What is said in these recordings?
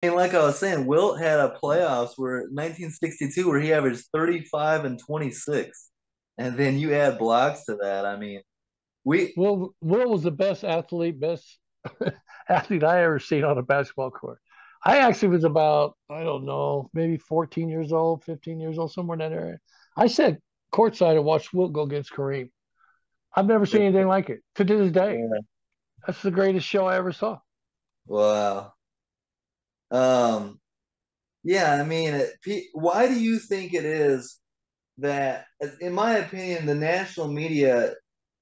mean, like I was saying, Wilt had a playoffs where 1962 where he averaged 35 and 26. And then you add blocks to that. I mean, we Will was the best athlete, best athlete I ever seen on a basketball court. I actually was about, I don't know, maybe 14 years old, 15 years old, somewhere in that area. I sat courtside and watched Wilt go against Kareem. I've never seen anything like it to this day. yeah, That's the greatest show I ever saw. wow. Um yeah, I mean, why do you think it is that, in my opinion, the national media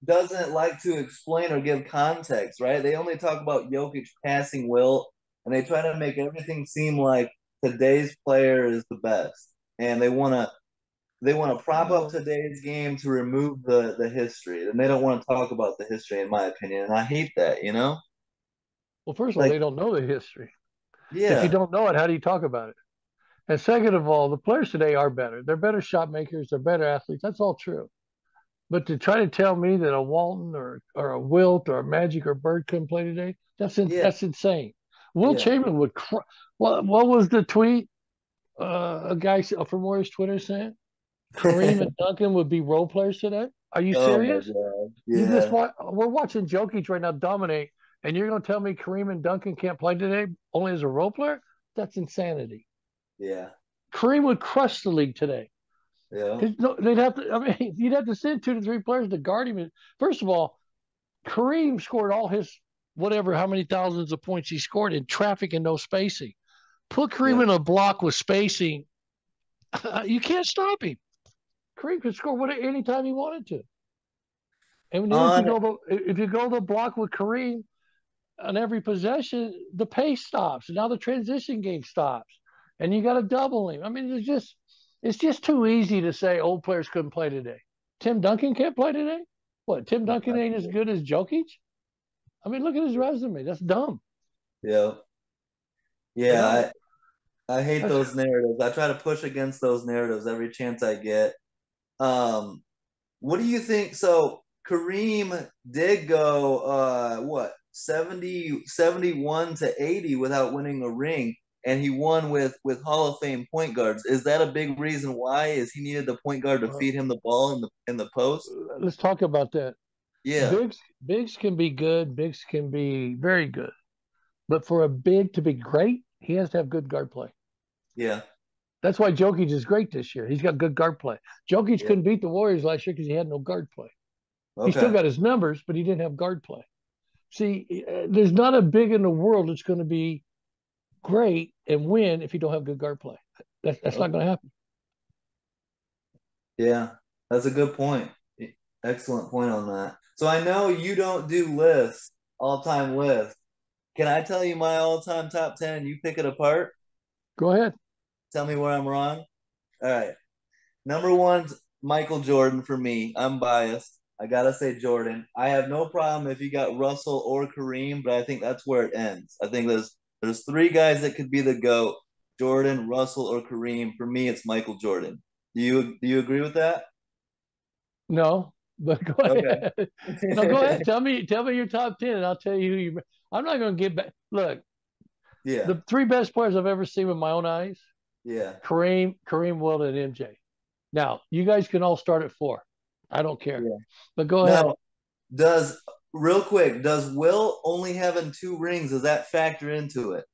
doesn't like to explain or give context, right? They only talk about Jokic passing Wilt, and they try to make everything seem like today's player is the best, and they want to prop up Well, today's game to remove the history, and they don't want to talk about the history, in my opinion, and I hate that. well, first of all, Like, they don't know the history. If you yeah, don't know it, how do you talk about it? And second of all, the players today are better. They're better shot makers. They're better athletes. That's all true. But to try to tell me that a Walton or a Wilt or a Magic or Bird couldn't play today, yeah, that's insane. Will yeah. Chamberlain would. What was the tweet? A guy from Warriors Twitter saying Kareem and Duncan would be role players today. Are you Oh my serious? god, You just yeah, want we're watching Jokic right now dominate, and you're going to tell me Kareem and Duncan can't play today only as a role player? That's insanity. yeah, Kareem would crush the league today. yeah. Because no, they'd have to. I mean, you'd have to send 2 to 3 players to guard him. First of all, Kareem scored all his whatever, how many thousands of points he scored in traffic and no spacing. Put Yeah. Kareem in a block with spacing, you can't stop him. Kareem could score what anytime he wanted to. And then On if you go the block with Kareem on every possession, the pace stops. And now the transition game stops, and you got to double him. I mean, it's just too easy to say old players couldn't play today. Tim Duncan can't play today. What? Tim Duncan ain't as good as Jokic? I mean, look at his resume. That's dumb. yeah, But that was yeah. I hate that's those narratives. I try to push against those narratives every chance I get. Um, what do you think? So Kareem did go what 71 to 80 without winning a ring, and he won with Hall of Fame point guards. Is that a big reason why? Is he needed the point guard to well, feed him the ball in the post? let's talk about that. Yeah, Bigs can be good. Bigs can be very good. But for a big to be great, he has to have good guard play. yeah, That's why Jokic is great this year. He's got good guard play. Jokic yeah. couldn't beat the Warriors last year because he had no guard play. He still Okay. got his numbers, but he didn't have guard play. See, there's not a big in the world that's going to be great and win if you don't have good guard play. That's not Okay. going to happen. Yeah, that's a good point. Excellent point on that. So I know you don't do lists, all-time lists. Can I tell you my all-time top 10 and you pick it apart? Go ahead. Tell me where I'm wrong? All right. Number one's Michael Jordan for me. I'm biased. I gotta say Jordan. I have no problem if you got Russell or Kareem, but I think that's where it ends. I think there's three guys that could be the GOAT: Jordan, Russell, or Kareem. For me, it's Michael Jordan. Do you agree with that? No, but go Okay. ahead. No, go ahead. Tell me your top 10, and I'll tell you who you. I'm not going to get back. Look, Yeah. the three best players I've ever seen with my own eyes: Yeah. Kareem, Wilt, and MJ. Now, you guys can all start at four. I don't care, Yeah. but go ahead. Now, does real quick, does Will only having two rings, does that factor into it?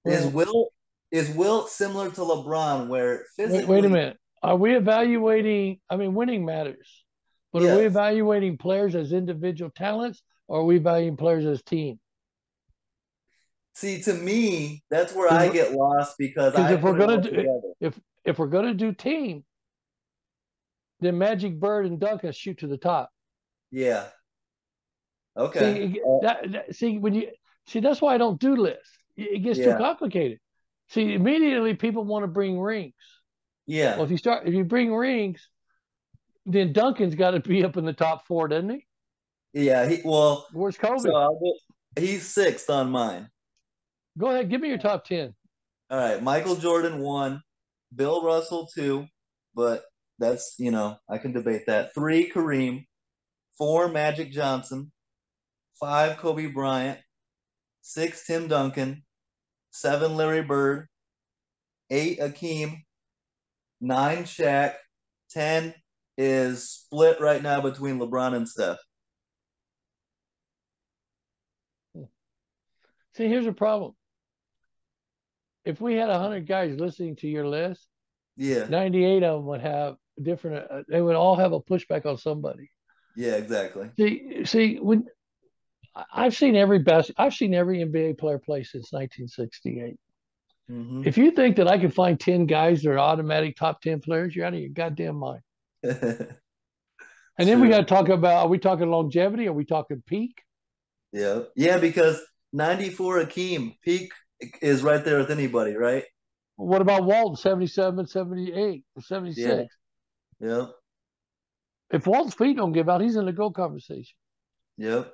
Is Well, Will is Will similar to LeBron where wait a physically, minute. Are we evaluating? I mean, winning matters, but are we yes. evaluating players as individual talents, or are we evaluating players as team? See, to me, that's where I Because get lost because I if we're put it gonna all do together. if we're gonna do team, then Magic Bird and Duncan shoot to the top. Yeah. Okay. See see when you see that's why I don't do lists. It gets too Yeah. complicated. See, immediately people want to bring rings. Well, Yeah. if you bring rings, then Duncan's got to be up in the top four, doesn't he? Yeah. Well, Where's so Kobe? he's sixth on mine. Go ahead, give me your top 10. All right. Michael Jordan one, Bill Russell two, but I can debate that. Three, Kareem. Four, Magic Johnson. Five, Kobe Bryant. Six, Tim Duncan. seven Larry Bird, eight Akeem, nine Shaq, 10 is split right now between LeBron and Steph. See, here's a problem. If we had 100 guys listening to your list, Yeah, 98 of them would have different. They would all have a pushback on somebody. yeah, exactly. See, when I've seen every NBA player play since 1968. Hmm. If you think that I can find 10 guys that are automatic top 10 players, you're out of your goddamn mind. And then we got True. to talk about, are we talking longevity? Are we talking peak? Yeah, yeah, because 94 Akeem peak is right there with anybody, right? What about Walton, 77, 78, Yeah, 76? yep, If Walton's feet don't give out, he's in the GOAT conversation. yep.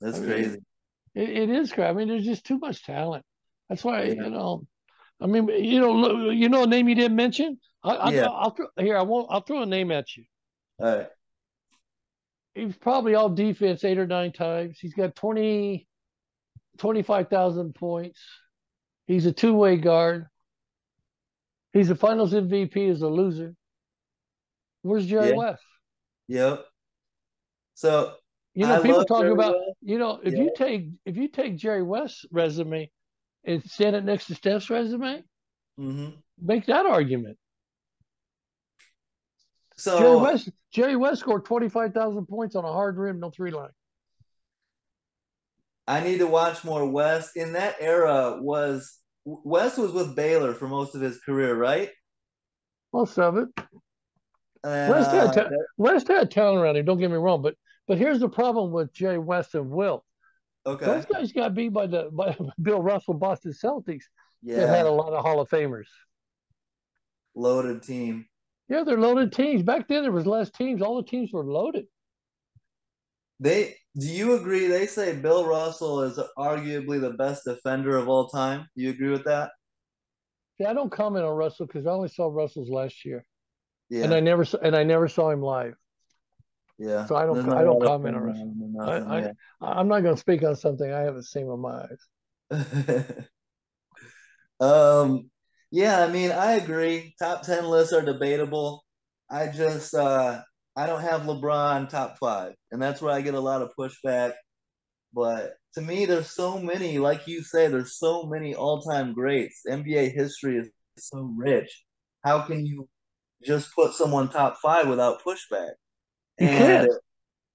I That's mean, crazy. it is crap. I mean, there's just too much talent. That's why, Yeah, I mean, a name you didn't mention. yeah. I'll throw, here. I won't. I'll throw a name at you. All right. He's probably all defense 8 or 9 times. He's got 25,000 points. He's a two-way guard. He's a Finals MVP as a loser. Where's Jerry Yeah, West? yep. So I People love talk Jerry about, West. if Yeah. you take Jerry West's resume and stand it next to Steph's resume, Hmm. make that argument. So Jerry West scored 25,000 points on a hard rim, no three line. I need to watch more West. In that era, was West was with Baylor for most of his career, right? Most of it. And West had talent around him. Don't get me wrong, but here's the problem with Jerry West and Wilt. okay, Those guys got beat by Bill Russell, Boston Celtics, that had a yeah, lot of Hall of Famers. loaded team. Yeah, they're loaded teams. Back then, there was less teams. All the teams were loaded. They do you agree? They say Bill Russell is arguably the best defender of all time. Do you agree with that? See, I don't comment on Russell because I only saw Russell's last year, and Yeah, I never saw him live. yeah. So There's not I a don't lot of comment on film Russell. on him or nothing. I I'm not going to speak on something I haven't seen with my eyes. Yeah. Um, yeah, I mean, I agree. Top 10 lists are debatable. I just I don't have LeBron top five, and that's where I get a lot of pushback. But to me, there's so many, like you say, there's so many all-time greats. NBA history is so rich. How can you just put someone top five without pushback? You And can't.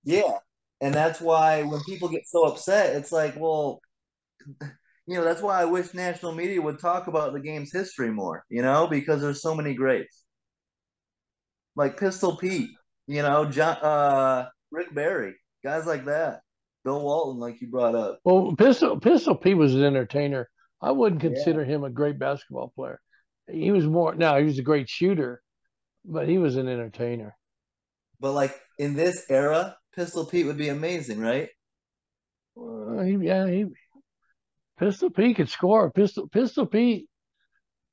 yeah, and that's why when people get so upset, it's like, well, that's why I wish national media would talk about the game's history more, because there's so many greats. Like Pistol Pete, John Rick Barry, guys like that. Bill Walton, like you brought up. Well, Pistol Pete was an entertainer. I wouldn't Yeah. consider him a great basketball player. He was more. Now he was a great shooter, but he was an entertainer. But like in this era, Pistol Pete would be amazing, right? Yeah, Pistol Pete could score. Pistol Pete's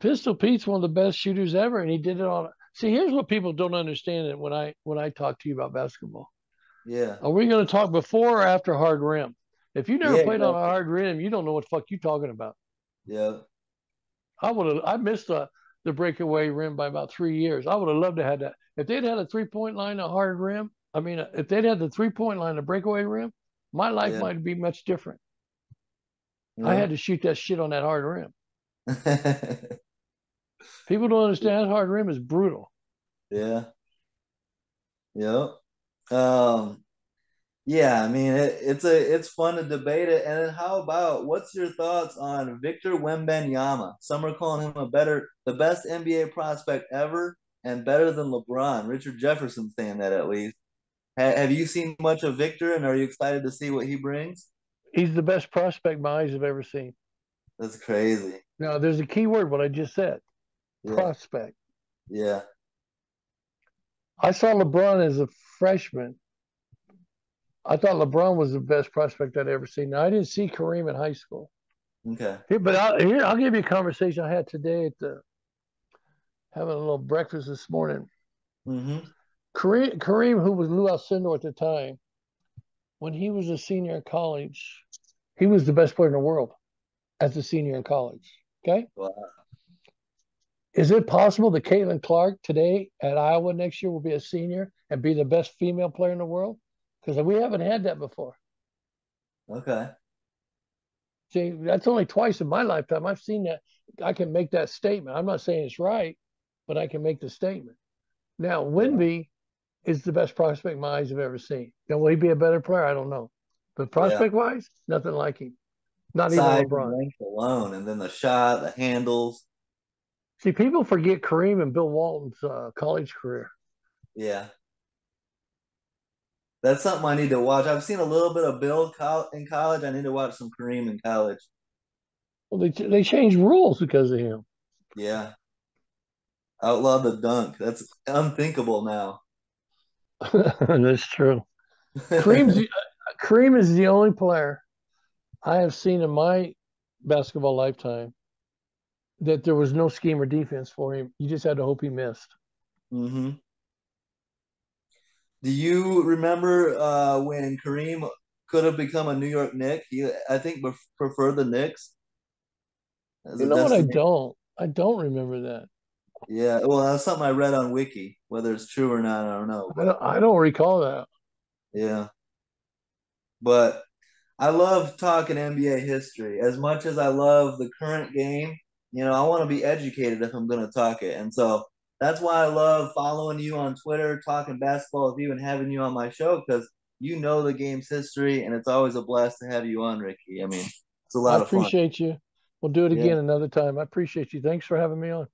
one of the best shooters ever, and he did it on. See, here's what people don't understand when I talk to you about basketball. Yeah. Are we going to talk before or after hard rim? If you never Yeah, played on a exactly. hard rim, you don't know what the fuck you talking about. Yeah. I missed the breakaway rim by about 3 years. I would have loved to have that. If they'd had a 3 point line, a hard rim, I mean, if they'd had the 3 point line, a breakaway rim, my life Yeah. might be much different. I Yeah. had to shoot that shit on that hard rim. People don't understand that hard rim is brutal. Yeah. Yeah. Um, Yeah, I mean it's fun to debate it. And then how about what's your thoughts on Victor Wembanyama? Some are calling him the best NBA prospect ever, and better than LeBron. Richard Jefferson saying that at least. Have you seen much of Victor, and are you excited to see what he brings? He's the best prospect my eyes have ever seen. That's crazy. Now, there's a key word, what I just said, Yeah, prospect. yeah, I saw LeBron as a freshman. I thought LeBron was the best prospect I'd ever seen. Now, I didn't see Kareem in high school. okay. I'll give you a conversation I had today having a little breakfast this morning. Mm-hmm. Kareem, who was Lou Alcindor at the time, when he was a senior in college, he was the best player in the world. as a senior in college. Okay. Wow. Is it possible that Caitlin Clark today at Iowa next year will be a senior and be the best female player in the world? Because we haven't had that before. Okay. See, that's only twice in my lifetime I've seen that. I can make that statement. I'm not saying it's right, but I can make the statement. Now, Yeah. Wemby is the best prospect my eyes have ever seen. Now, will he be a better player? I don't know. But Yeah. prospect wise, nothing like him. Not even Size and LeBron. length alone, and then the shot, the handles. See, people forget Kareem and Bill Walton's college career. Yeah. That's something I need to watch. I've seen a little bit of Bill in college. I need to watch some Kareem in college. Well, they changed rules because of him. Yeah. Outlawed the dunk. That's unthinkable now. That's true. Kareem's Kareem is the only player I have seen in my basketball lifetime that there was no scheme or defense for him. You just had to hope he missed. hmm Do you remember when Kareem could have become a New York Knick? I think, preferred the Knicks as You a know what? I destination. don't. I don't remember that. Yeah, well, that's something I read on Wiki. Whether it's true or not, I don't know. I But don't. I don't recall that. yeah, but I love talking NBA history as much as I love the current game. I want to be educated if I'm going to talk it, and so that's why I love following you on Twitter, talking basketball with you, and having you on my show because you know the game's history, and it's always a blast to have you on, Ricky. I mean, it's a I lot of fun. appreciate you. We'll do it Yeah. again another time. I appreciate you. Thanks for having me on.